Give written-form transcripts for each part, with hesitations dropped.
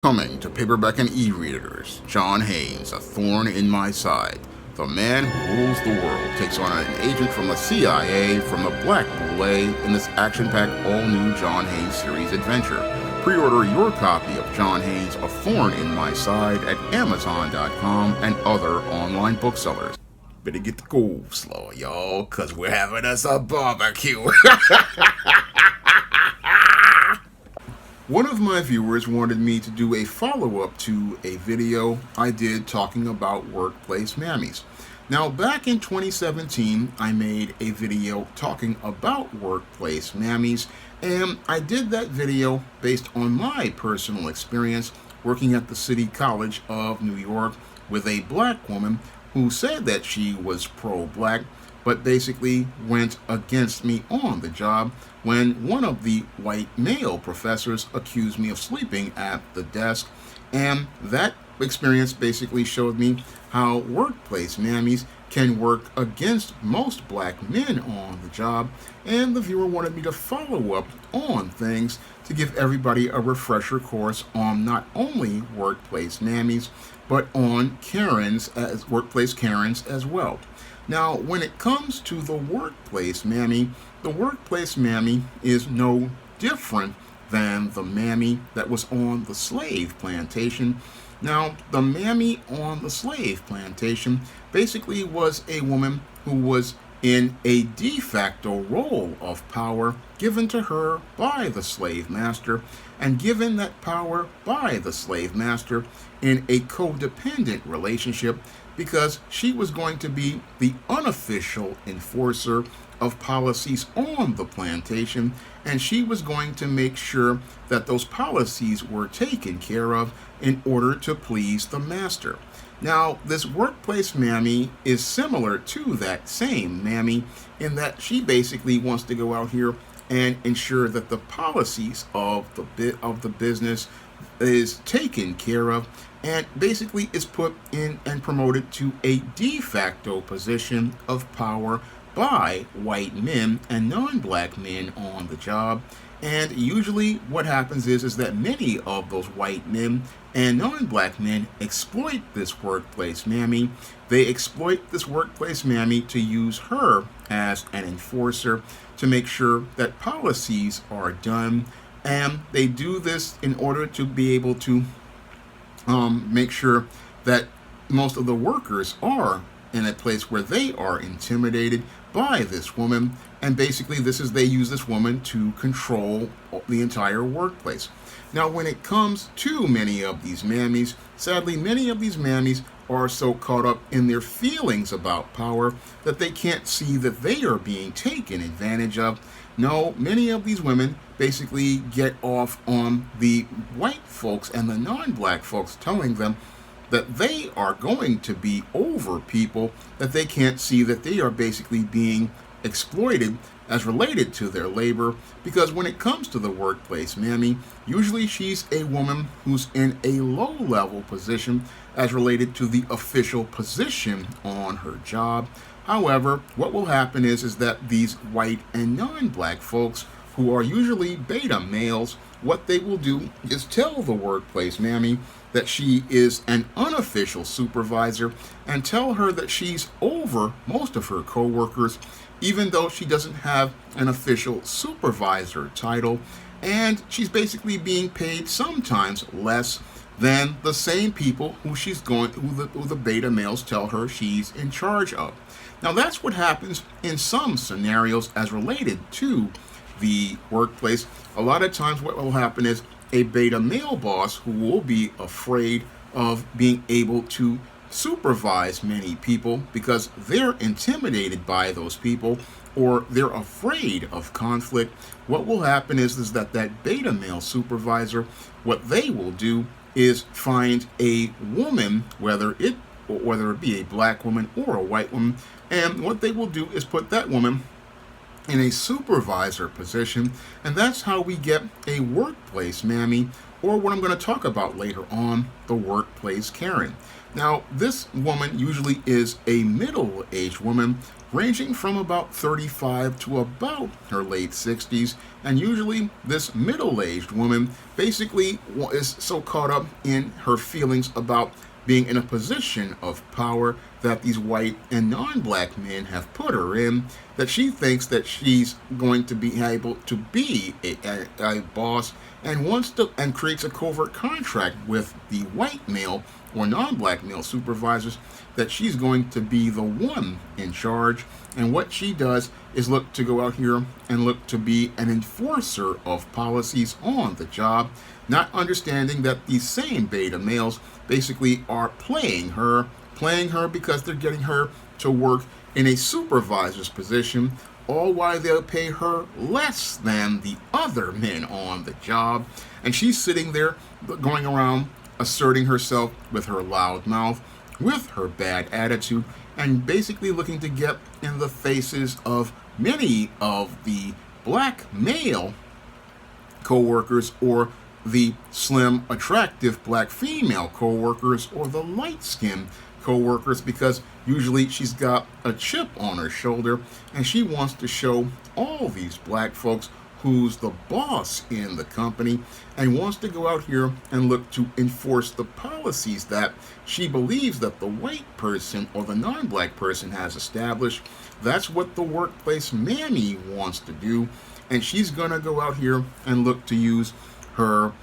Coming to paperback and e-readers, John Haynes, A Thorn in My Side. The man who rules the world takes on an agent from the CIA from the Black Boule in this action-packed all-new John Haynes series adventure. Pre-order your copy of John Haynes' A Thorn in My Side at Amazon.com and other online booksellers. Better get the go slow, y'all, cause we're having us a barbecue. One of my viewers wanted me to do a follow-up to a video I did talking about workplace mammies. Now, back in 2017, I made a video talking about workplace mammies, and I did that video based on my personal experience working at the City College of New York with a black woman who said that she was pro-black, but basically went against me on the job when one of the white male professors accused me of sleeping at the desk. And that experience basically showed me how workplace mammies can work against most black men on the job. And the viewer wanted me to follow up on things to give everybody a refresher course on not only workplace mammies, but on Karens, as workplace Karens as well. Now, when it comes to the workplace mammy is no different than the mammy that was on the slave plantation. Now, the mammy on the slave plantation basically was a woman who was in a de facto role of power given to her by the slave master, and given that power by the slave master in a codependent relationship, because she was going to be the unofficial enforcer of policies on the plantation, and she was going to make sure that those policies were taken care of in order to please the master. Now, this workplace mammy is similar to that same mammy in that she basically wants to go out here and ensure that the policies of the business is taken care of, and basically is put in and promoted to a de facto position of power by white men and non-black men on the job. And usually what happens is that many of those white men and non-black men exploit this workplace mammy. They exploit this workplace mammy to use her as an enforcer to make sure that policies are done. And they do this in order to be able to make sure that most of the workers are in a place where they are intimidated by this woman, and basically they use this woman to control the entire workplace. Now, when it comes to many of these mammies, sadly, many of these mammies are so caught up in their feelings about power that they can't see that they are being taken advantage of. No, many of these women basically get off on the white folks and the non-black folks telling them that they are going to be over people, that they can't see that they are basically being exploited as related to their labor. Because when it comes to the workplace mammy, usually she's a woman who's in a low-level position as related to the official position on her job. However, what will happen is that these white and non-black folks, who are usually beta males, what they will do is tell the workplace mammy that she is an unofficial supervisor, and tell her that she's over most of her coworkers, even though she doesn't have an official supervisor title, and she's basically being paid sometimes less than the same people who the beta males tell her she's in charge of. Now, that's what happens in some scenarios as related to the workplace. A lot of times what will happen is a beta male boss who will be afraid of being able to supervise many people because they're intimidated by those people, or they're afraid of conflict. What will happen is that beta male supervisor, what they will do is find a woman, whether it be a black woman or a white woman, and what they will do is put that woman in a supervisor position, and that's how we get a workplace mammy or what I'm going to talk about later on, the workplace Karen. Now, this woman usually is a middle-aged woman ranging from about 35 to about her late 60s, and usually this middle-aged woman basically is so caught up in her feelings about being in a position of power that these white and non-black men have put her in, that she thinks that she's going to be able to be a boss, and wants to and creates a covert contract with the white male or non-black male supervisors that she's going to be the one in charge. And what she does is look to go out here and look to be an enforcer of policies on the job, not understanding that these same beta males basically are playing her because they're getting her to work in a supervisor's position, all while they'll pay her less than the other men on the job. And she's sitting there going around asserting herself with her loud mouth, with her bad attitude, and basically looking to get in the faces of many of the black male co-workers, or the slim, attractive black female co-workers, or the light-skinned co-workers, because usually she's got a chip on her shoulder and she wants to show all these black folks who's the boss in the company, and wants to go out here and look to enforce the policies that she believes that the white person or the non-black person has established. That's what the workplace mammy wants to do, and she's going to go out here and look to use her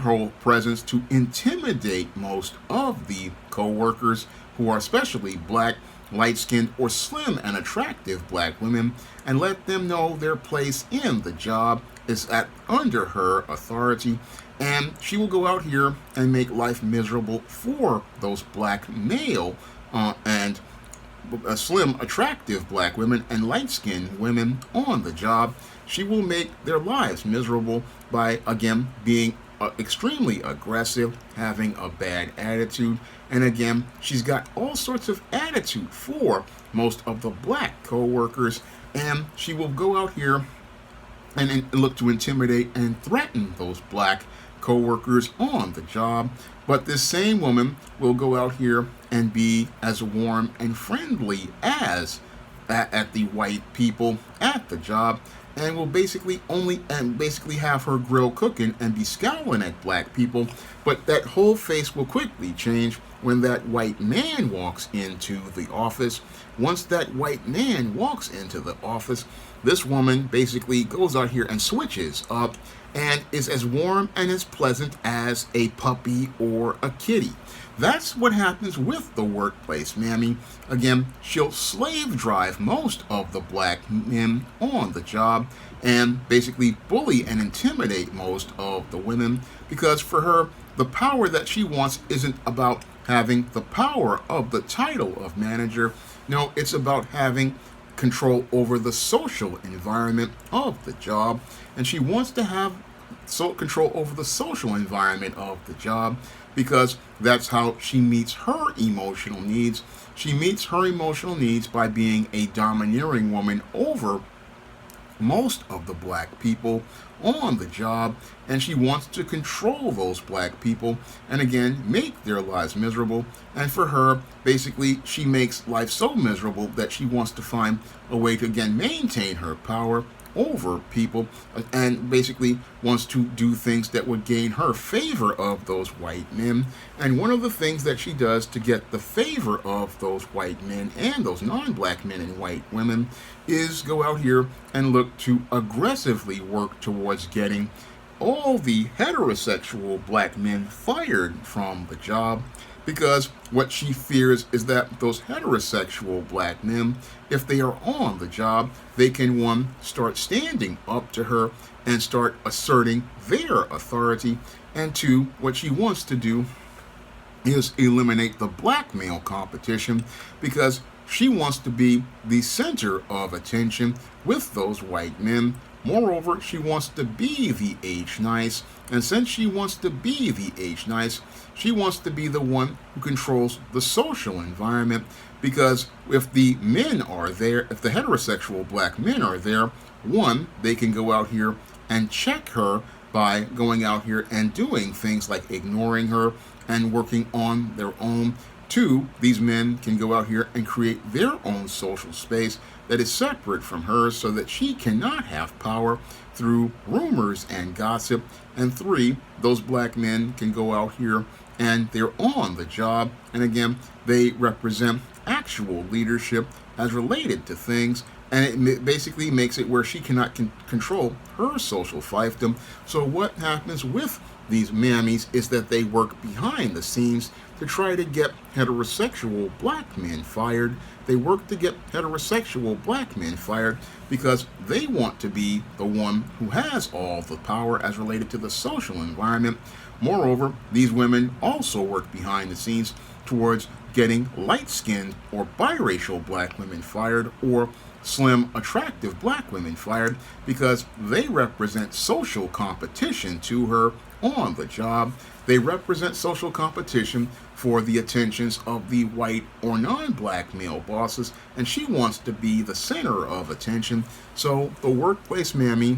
whole presence to intimidate most of the co-workers who are especially black, light-skinned, or slim and attractive black women, and let them know their place in the job is under her authority. And she will go out here and make life miserable for those black male and slim, attractive black women and light-skinned women on the job. She will make their lives miserable by, again, being extremely aggressive, having a bad attitude, and again, she's got all sorts of attitude for most of the black co-workers, and she will go out here and look to intimidate and threaten those black co-workers on the job. But this same woman will go out here and be as warm and friendly as at the white people at the job, and will basically have her grill cooking and be scowling at black people. But that whole face will quickly change when that white man walks into the office. Once that white man walks into the office, this woman basically goes out here and switches up and is as warm and as pleasant as a puppy or a kitty. That's what happens with the workplace mammy. Again, she'll slave drive most of the black men on the job and basically bully and intimidate most of the women, because for her, the power that she wants isn't about having the power of the title of manager. No, it's about having control over the social environment of the job, and she wants to have control over the social environment of the job, because that's how she meets her emotional needs. She meets her emotional needs by being a domineering woman over most of the black people on the job, and she wants to control those black people and again make their lives miserable. And for her, basically, she makes life so miserable that she wants to find a way to again maintain her power over people, and basically wants to do things that would gain her favor of those white men. And one of the things that she does to get the favor of those white men and those non-black men and white women is go out here and look to aggressively work towards getting all the heterosexual black men fired from the job, because what she fears is that those heterosexual black men, if they are on the job, they can, one, start standing up to her and start asserting their authority, and two, what she wants to do is eliminate the black male competition, because she wants to be the center of attention with those white men. Moreover, she wants to be the H-nice, and since she wants to be the H-nice, she wants to be the one who controls the social environment, because if the men are there, if the heterosexual black men are there, one, they can go out here and check her by going out here and doing things like ignoring her and working on their own. Two, these men can go out here and create their own social space that is separate from hers so that she cannot have power through rumors and gossip. And three, those black men can go out here and they're on the job. And again, they represent actual leadership as related to things. And it basically makes it where she cannot control her social fiefdom. So what happens with these mammies is that they work behind the scenes to try to get heterosexual black men fired. They work to get heterosexual black men fired because they want to be the one who has all the power as related to the social environment. Moreover, these women also work behind the scenes towards getting light-skinned or biracial black women fired, or slim, attractive black women fired, because they represent social competition to her on the job. They represent social competition for the attentions of the white or non-black male bosses, and she wants to be the center of attention. So the workplace mammy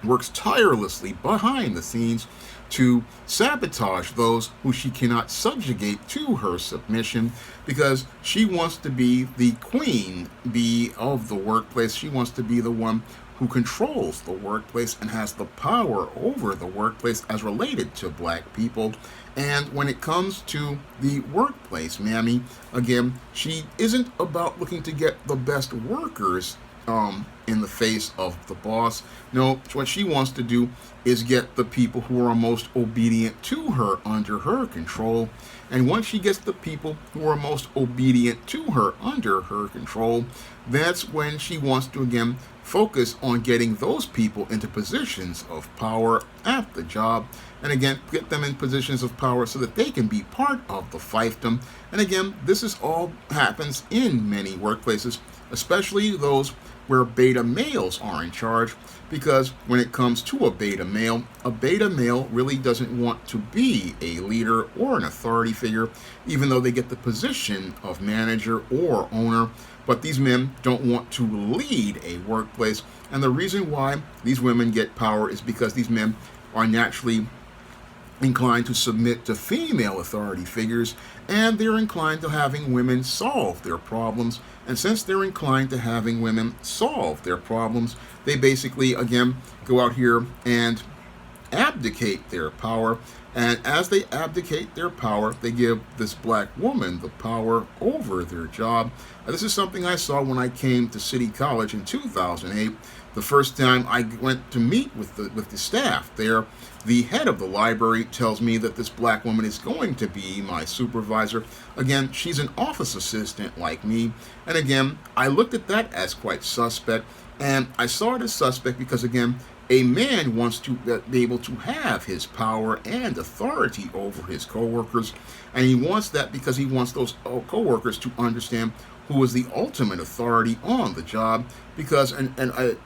works tirelessly behind the scenes to sabotage those who she cannot subjugate to her submission, because she wants to be the queen bee of the workplace. She wants to be the one who controls the workplace and has the power over the workplace as related to black people. And when it comes to the workplace mammy, again, she isn't about looking to get the best workers in the face of the boss. No, what she wants to do is get the people who are most obedient to her under her control. And once she gets the people who are most obedient to her under her control, that's when she wants to again focus on getting those people into positions of power at the job, and again get them in positions of power so that they can be part of the fiefdom. And again, this is all happens in many workplaces, especially those where beta males are in charge, because when it comes to a beta male really doesn't want to be a leader or an authority figure, even though they get the position of manager or owner. But these men don't want to lead a workplace. And the reason why these women get power is because these men are naturally inclined to submit to female authority figures, and they're inclined to having women solve their problems. And since they're inclined to having women solve their problems, they basically, again, go out here and abdicate their power. And as they abdicate their power, they give this black woman the power over their job. This is something I saw when I came to City College in 2008. The first time I went to meet with the staff there, the head of the library tells me that this black woman is going to be my supervisor. Again, she's an office assistant like me. And again, I looked at that as quite suspect. And I saw it as suspect because, again, a man wants to be able to have his power and authority over his coworkers. And he wants that because he wants those coworkers to understand who is the ultimate authority on the job, because an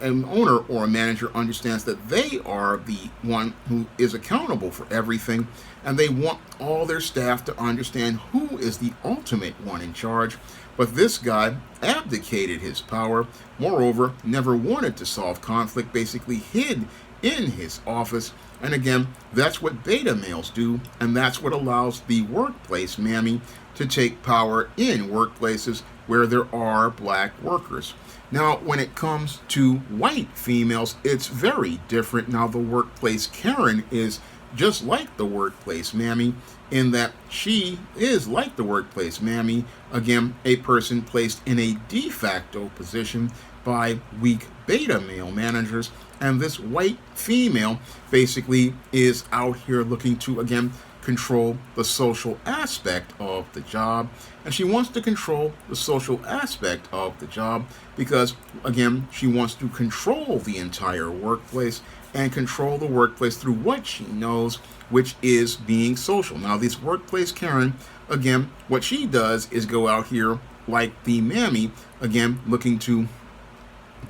owner or a manager understands that they are the one who is accountable for everything, and they want all their staff to understand who is the ultimate one in charge. But this guy abdicated his power, moreover, never wanted to solve conflict, basically hid in his office. And again, that's what beta males do, and that's what allows the workplace mammy to take power in workplaces where there are black workers. Now, when it comes to white females, it's very different. Now, the workplace Karen is just like the workplace mammy, in that she is like the workplace mammy, again, a person placed in a de facto position by weak beta male managers. And this white female basically is out here looking to, again, control the social aspect of the job. And she wants to control the social aspect of the job because, again, she wants to control the entire workplace and control the workplace through what she knows, which is being social. Now, this workplace Karen, again, what she does is go out here like the mammy, again, looking to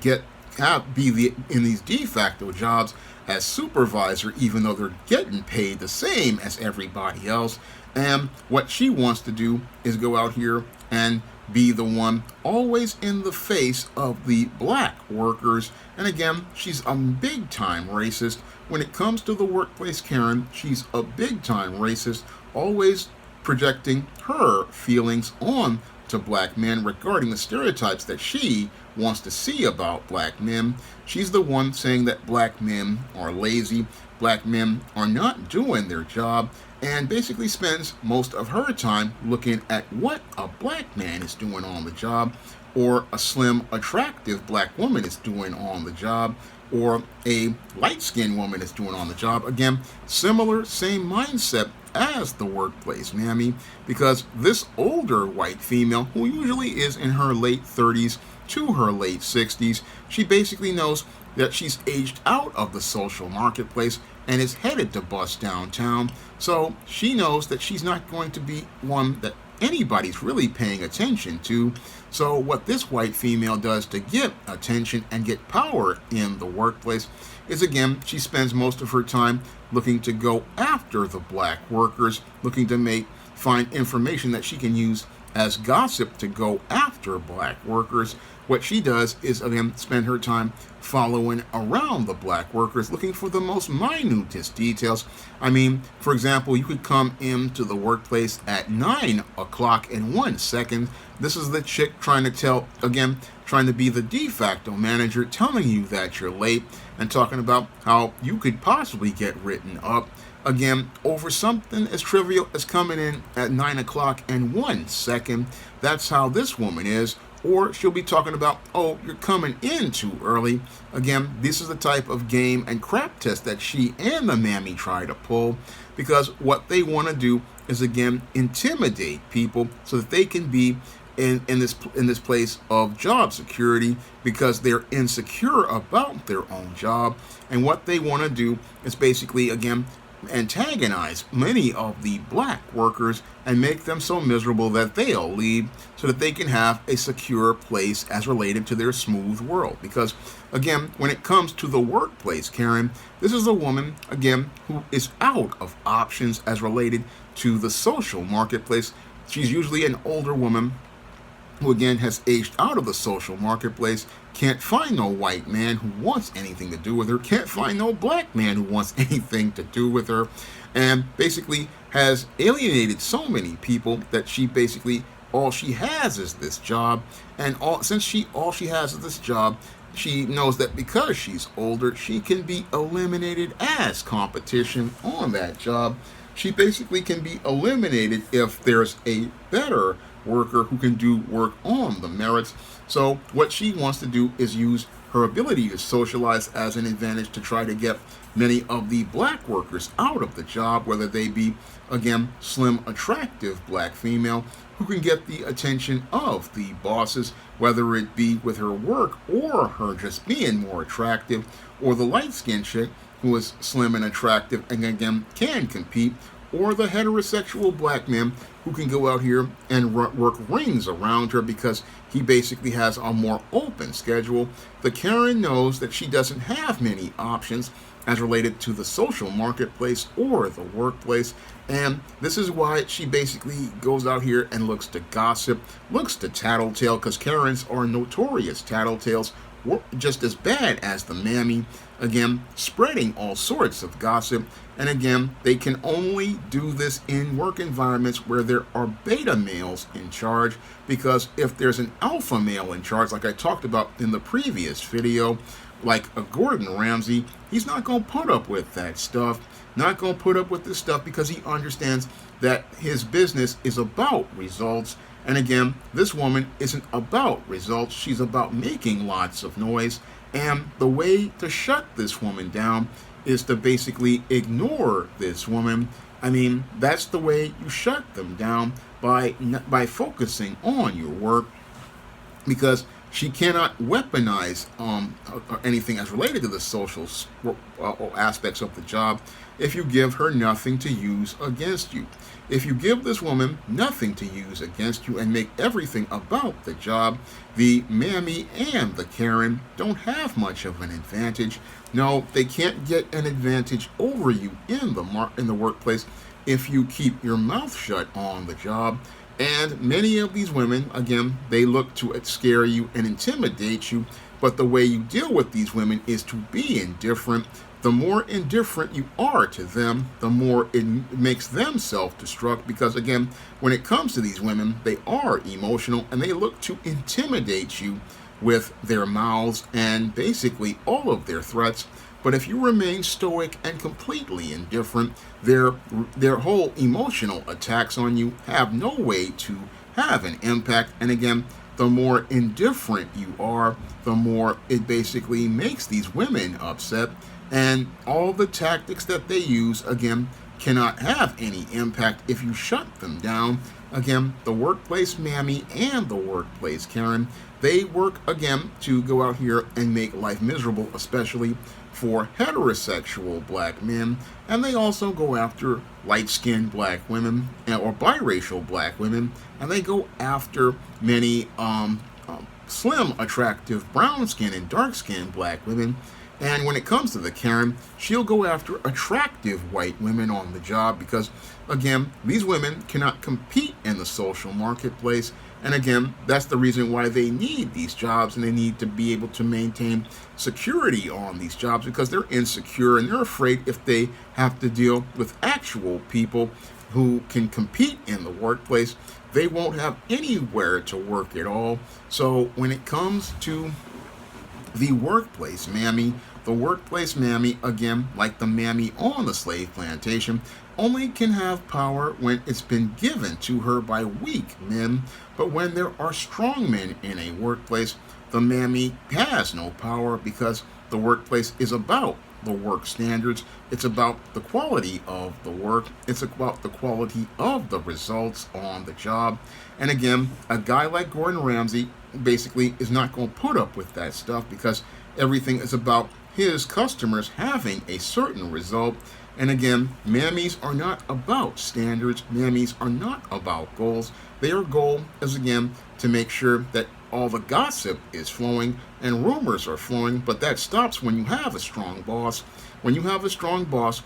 in these de facto jobs as supervisor, even though they're getting paid the same as everybody else. And what she wants to do is go out here and be the one always in the face of the black workers. And again, she's a big time racist. When it comes to the workplace, Karen, she's a big time racist, always projecting her feelings on to black men regarding the stereotypes that she wants to see about black men. She's the one saying that black men are lazy, black men are not doing their job, and basically spends most of her time looking at what a black man is doing on the job, or a slim, attractive black woman is doing on the job, or a light-skinned woman is doing on the job. Again, similar, same mindset as the workplace mammy, because this older white female, who usually is in her late 30s to her late 60s, she basically knows that she's aged out of the social marketplace and is headed to bust downtown. So she knows that she's not going to be one that anybody's really paying attention to. So what this white female does to get attention and get power in the workplace is, again, she spends most of her time looking to go after the black workers, looking to find information that she can use as gossip to go after black workers. What she does is, again, spend her time following around the black workers, looking for the most minutest details. I mean, for example, you could come into the workplace at 9 o'clock in 1 second. This is the chick trying to be the de facto manager, telling you that you're late and talking about how you could possibly get written up, again, over something as trivial as coming in at 9 o'clock in 1 second. That's how this woman is. Or she'll be talking about, oh, you're coming in too early. Again, this is the type of game and crap test that she and the mammy try to pull, because what they want to do is, again, intimidate people so that they can be in this place of job security, because they're insecure about their own job. And what they want to do is basically, again, antagonize many of the black workers and make them so miserable that they'll leave, so that they can have a secure place as related to their smooth world. Because, again, when it comes to the workplace, Karen, this is a woman, again, who is out of options as related to the social marketplace. She's usually an older woman who, again, has aged out of the social marketplace, can't find no white man who wants anything to do with her, can't find no black man who wants anything to do with her, and basically has alienated so many people that she basically, all she has is this job. And all she has is this job, she knows that because she's older, she can be eliminated as competition on that job. She basically can be eliminated if there's a better worker who can do work on the merits. So what she wants to do is use her ability to socialize as an advantage to try to get many of the black workers out of the job, whether they be, again, slim, attractive black female who can get the attention of the bosses, whether it be with her work or her just being more attractive, or the light-skinned chick who is slim and attractive and, again, can compete, or the heterosexual black man who can go out here and work rings around her because he basically has a more open schedule. The Karen knows that she doesn't have many options as related to the social marketplace or the workplace, and this is why she basically goes out here and looks to gossip, looks to tattletale, because Karens are notorious tattletales, just as bad as the mammy, again, spreading all sorts of gossip. And again, they can only do this in work environments where there are beta males in charge, because if there's an alpha male in charge, like I talked about in the previous video, like a Gordon Ramsay, he's not going to put up with that stuff, not going to put up with this stuff, because he understands that his business is about results. And again, this woman isn't about results, she's about making lots of noise. And the way to shut this woman down is to basically ignore this woman. I mean, that's the way you shut them down, by focusing on your work, because She cannot weaponize anything as related to the social aspects of the job if you give her nothing to use against you. If you give this woman nothing to use against you and make everything about the job, the mammy and the Karen don't have much of an advantage. No, they can't get an advantage over you in the workplace if you keep your mouth shut on the job. And many of these women, again, they look to scare you and intimidate you, but the way you deal with these women is to be indifferent. The more indifferent you are to them, the more it makes them self-destruct, because again, when it comes to these women, they are emotional and they look to intimidate you with their mouths and basically all of their threats. But if you remain stoic and completely indifferent, their whole emotional attacks on you have no way to have an impact. And again, the more indifferent you are, the more it basically makes these women upset. And all the tactics that they use, again, cannot have any impact if you shut them down. Again, the workplace mammy and the workplace Karen, they work, again, to go out here and make life miserable, especially for heterosexual black men. And they also go after light-skinned black women or biracial black women. And they go after many slim, attractive brown-skinned and dark-skinned black women. And when it comes to the Karen, she'll go after attractive white women on the job because, again, these women cannot compete in the social marketplace. And again, that's the reason why they need these jobs, and they need to be able to maintain security on these jobs because they're insecure and they're afraid if they have to deal with actual people who can compete in the workplace, they won't have anywhere to work at all. So when it comes to the workplace mammy, again, like the mammy on the slave plantation, only can have power when it's been given to her by weak men. But when there are strong men in a workplace, the mammy has no power because the workplace is about the work standards. It's about the quality of the work. It's about the quality of the results on the job. And again, a guy like Gordon Ramsay basically is not going to put up with that stuff because everything is about his customers having a certain result. And again, mammies are not about standards. Mammies are not about goals. Their goal is, again, to make sure that all the gossip is flowing and rumors are flowing, but that stops when you have a strong boss. When you have a strong boss,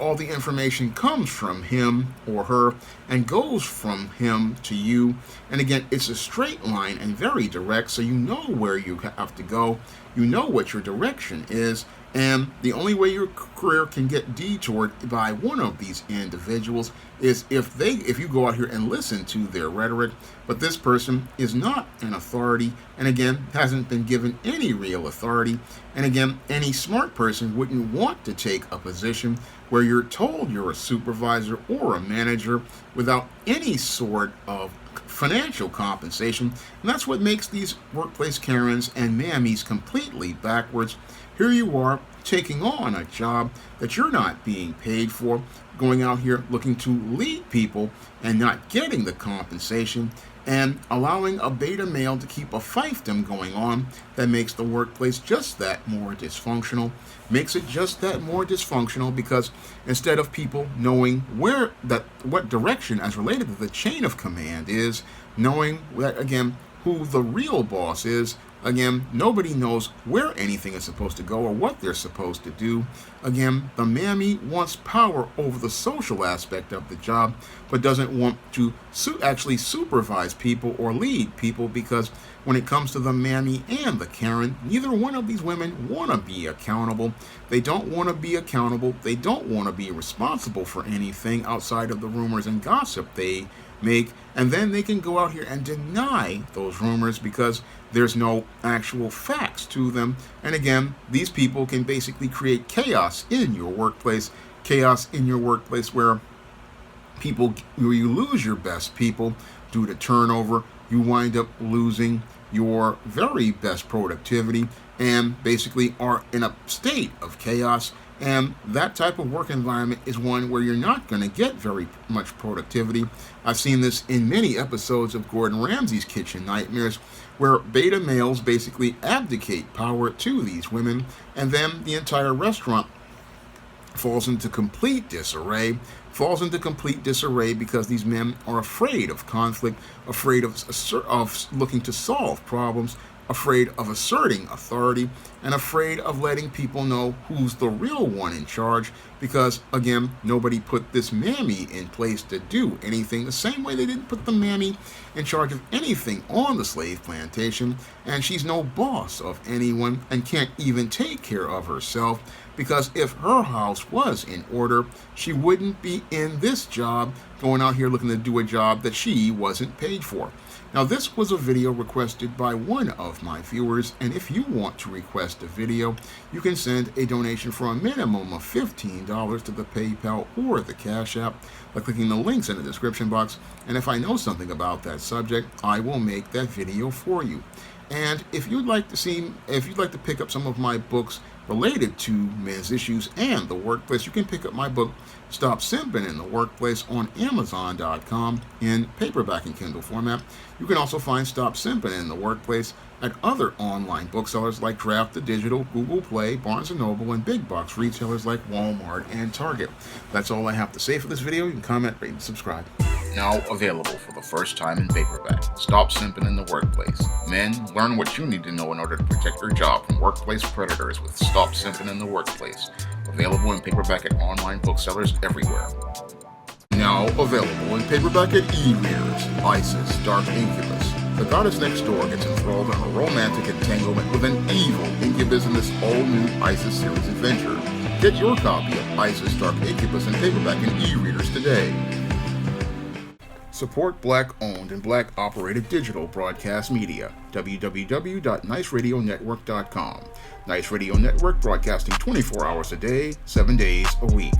all the information comes from him or her and goes from him to you. And again, it's a straight line and very direct, so you know where you have to go. You know what your direction is, and the only way your career can get detoured by one of these individuals is if you go out here and listen to their rhetoric. But this person is not an authority, and again, hasn't been given any real authority. And again, any smart person wouldn't want to take a position where you're told you're a supervisor or a manager without any sort of financial compensation. And that's what makes these workplace Karens and mammies completely backwards. Here you are taking on a job that you're not being paid for, going out here looking to lead people and not getting the compensation, and allowing a beta male to keep a fiefdom going on that makes the workplace just that more dysfunctional. Makes it just that more dysfunctional because instead of people knowing what direction as related to the chain of command is, knowing that, again, who the real boss is, again, nobody knows where anything is supposed to go or what they're supposed to do. Again, the mammy wants power over the social aspect of the job, but doesn't want to actually supervise people or lead people because when it comes to the mammy and the Karen, neither one of these women want to be accountable. They don't want to be accountable. They don't want to be responsible for anything outside of the rumors and gossip they make, and then they can go out here and deny those rumors because there's no actual facts to them. And again, these people can basically create chaos in your workplace where you lose your best people due to turnover. You wind up losing your very best productivity and basically are in a state of chaos. And that type of work environment is one where you're not going to get very much productivity. I've seen this in many episodes of Gordon Ramsay's Kitchen Nightmares, where beta males basically abdicate power to these women, and then the entire restaurant falls into complete disarray. Because these men are afraid of conflict, afraid of looking to solve problems, afraid of asserting authority, and afraid of letting people know who's the real one in charge, because, again, nobody put this mammy in place to do anything the same way they didn't put the mammy in charge of anything on the slave plantation, and she's no boss of anyone and can't even take care of herself, because if her house was in order, she wouldn't be in this job, going out here looking to do a job that she wasn't paid for. Now, this was a video requested by one of my viewers, and if you want to request a video, you can send a donation for a minimum of $15 to the PayPal or the Cash App by clicking the links in the description box, and if I know something about that subject, I will make that video for you. And if you'd like to pick up some of my books related to men's issues and the workplace, you can pick up my book, Stop Simping in the Workplace, on Amazon.com in paperback and Kindle format. You can also find Stop Simping in the Workplace at other online booksellers like Draft the Digital, Google Play, Barnes & Noble, and big box retailers like Walmart and Target. That's all I have to say for this video. You can comment, rate, and subscribe. Now available for the first time in paperback. Stop Simping in the Workplace. Men, learn what you need to know in order to protect your job from workplace predators with Stop Simping in the Workplace. Available in paperback at online booksellers everywhere. Now available in paperback at e-readers. Isis, Dark Incubus. The goddess next door gets enthralled in a romantic entanglement with an evil incubus in this all-new Isis series adventure. Get your copy of Isis, Dark Incubus in paperback and e-readers today. Support Black-owned and Black-operated digital broadcast media. www.niceradionetwork.com. Nice Radio Network, broadcasting 24 hours a day, 7 days a week.